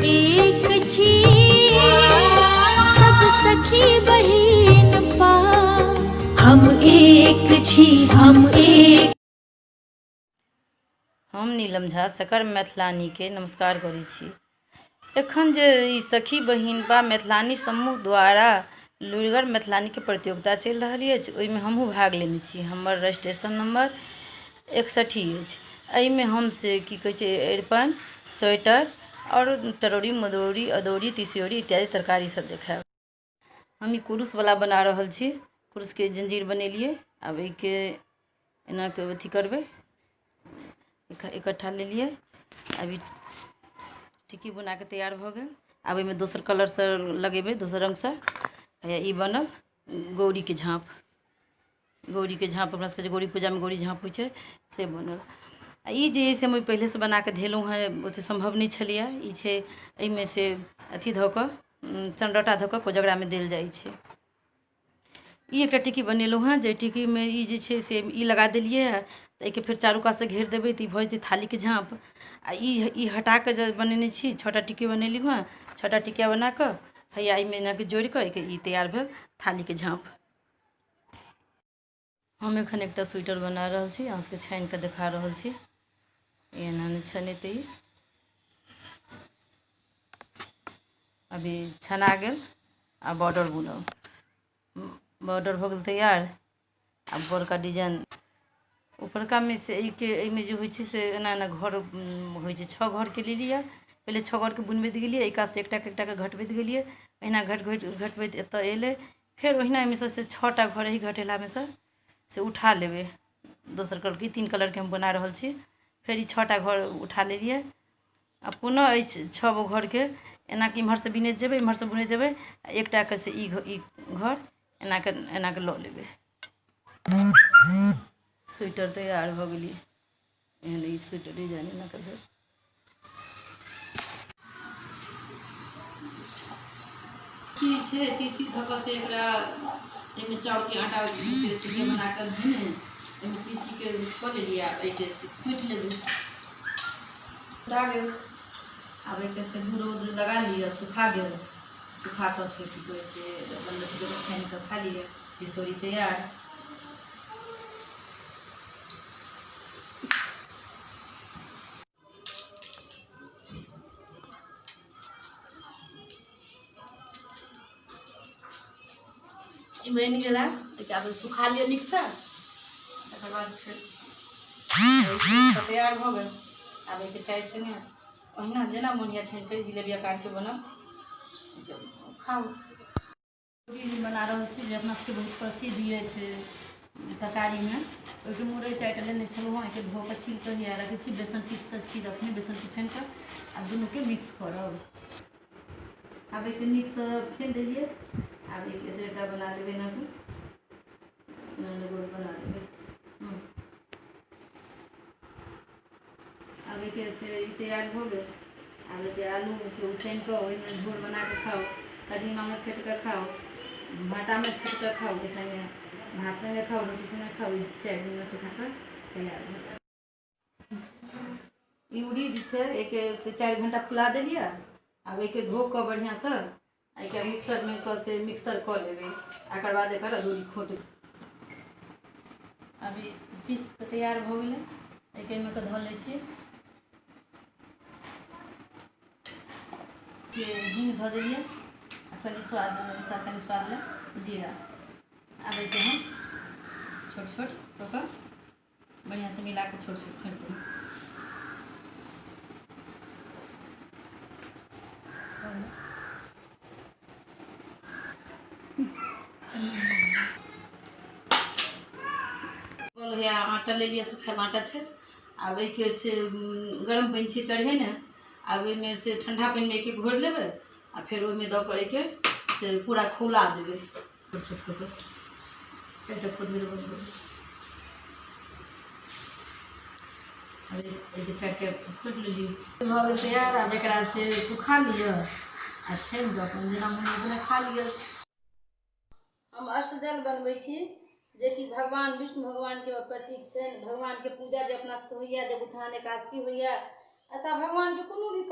एक छी सब सखी बहिन पा, हम एक छी, हम एक। हम नीलम झा सकर्म मैथिलानी के नमस्कार करै छी। एखन जे ई सखी बहिन बा मैथिलानी समूह द्वारा लुरिगर मैथिलानी के प्रतियोगिता चलि रही अछि, ओहिमे हमहूँ भाग लेने छी। हमर रजिस्ट्रेशन नंबर 61 अछि। एहिमे हम से की कहै छै अरिपन, स्वेटर और तरौरी, मदौरी, अदौरी, तिसियौरी इत्यादि तरकारी सब देखायब। हम ई कुरुश वाला बना रहल छी। कुरुश के जंजीर बनेलिए। अब एके एना के अथी करबै, इकट्ठा ले लिए। अभी टिक्की बना के तैयार हो गए। अब एहिमे दोसर कलर से लगेबै, दोसर रंग से। ई बनल गौरी के झाँप। गौरी के झाँप अपना सबके गौरी पूजा में गौरी झाँप होइ छै से बनल। ई जे से हम पहले से बना के धेलहुँ हैं, ओते संभव नहीं छलिए। ई छै एहिमे से अथी धऽ कऽ चंडोटा धऽ कऽ कोजगरा में देल जाइ छै। ई एकटा टिक्की बनेलहुँ हैं, जे टिक्की में ई जे छै से ई लगा देलिए है। तो एके फिर चारू कात से घेर देबै तऽ ई भऽ जेतै थाली के झाँप। आ ई हटा के जे बनेने छी, 6टा टिक्की बनेली हँ। 6टा टिक्किया बना कऽ हैया एहिमे एना के जोड़ि कऽ ई तैयार भेल थाली के झाँप। हम एखन एकटा स्वेटर बना रहल छी, अहाँ सबके छानि कऽ देखा रहल छी। एना नहि छनेतै। अभी छना गेल। आ बॉर्डर बुनब। बॉर्डर हो गेल तैयार। आ बड़का डिजाइन ऊपरका में से एहिमे जे होइ छै से एना एना घर होइ छै। 6 घर के लेलिए। पहले 6 घर के बुनबैत गेलिए, एक कात से एकटा के घटबैत गेलिए। अहिना घटबैत एतऽ एलै। फेर ओहिना में से 6टा घर ही घटेला में से उठा लेबै। दोसर कलर के 3 कलर के हम बना रहल छी। फेर ई 6टा घर उठा लेलिए। आ पुनः एहि 6 गो घर के एना कि इम्हर से बिनैत जेबै, इम्हर से बुनैत जेबै। एकटा के से ई घर एना के लऽ लेबै। स्वेटर तैयार भऽ गेलिए। एहन ई स्वेटर डिजाइन एना कर भेल। छै तीसी धऽ कऽ से एकरा एहिमे चाउर के आटा के चिड़िया बना कऽ धेने एहिमे तीसी के कऽ लेलिए। एहिके से खोटि लेबै। सुखा गेल। आब एके से धूर उध लगा लिअ। सुखा गेल। सुखा कऽ से की कहै छै अपन अथी कऽ छानि कऽ खा लिअ। तिसौरी तैयार। ई बनि गेला। एकटा सुखा लिअ नीक से। तकर बाद फिर तैयार भऽ गेल। आब एके चाय संगे ओहिना जेना मोन होइए छानि कऽ जिलेबी आकार के बनल खाउ। रोटी बना रहल छी जे अपना सबके बहुत प्रसिद्ध अछि तरकारी में। ओहिके मुरइ 4टा लेने छलहुँ हँ। एके धो कऽ छील कऽ हिया रखै छी। बेसन पीस कऽ छी रखने, बेसन के फेन कऽ आ दुनू के मिक्स करब। अब एके नीक से फेन देलिए। अब एक 1.5टा बना लेबै एना के। गोल बना लेबै। अब एके से ई तैयार हो गेल। अब एके आलू के उसैन कऽ ओहिमे झोर बना के खाओ। कदीमा में फेंट कऽ खाओ, भाटा में फेंट कऽ खाओ, के संगे भात संगे खाओ, रोटी संगे खाओ। 4 दिन में सुखा कऽ तैयार भऽ जाएत। ई उड़ीद छै एके से 4 घंटा फुला देलिए। अब एके धो कऽ बढ़िया से एके मिक्सर में कऽ से मिक्सर कऽ लेबै। एकर बाद एकर अदौरी खोटबै। अभी पीस के तैयार भऽ गेलै। एके में के धऽ लै छी। हींग धऽ देलिए। आ कनि स्वाद अनुसार कनि स्वाद ले जीरा। आब एके हम छोट छोट कऽ कऽ बढ़िया से मिला के छोट छोट फेंट देबै। आटा ले लिया। सूखल आटा छै। आब एके से गरम पानि छै चढ़ेने। आब ओहिमे से ठंडा पानि में एके घोरि लेबै। आ फिर ओहिमे दऽ कऽ एके से पूरा खौला देबै। छोट छोट कऽ कऽ 4टा खोलबै तऽ बस। एके 4 खोलि लेलिए। भऽ गेल तैयार। आब एकरा से सुखा लिअ आ छानि कऽ अपन जेना मोन होइए तेना खा लिअ। हम अष्टजल बनबै छी, जे कि भगवान विष्णु भगवान के प्रतीक छनि। भगवान के पूजा जे अपना सबके होइए, देवउठान एकादशी होइए, अतः भगवान के कोनो भी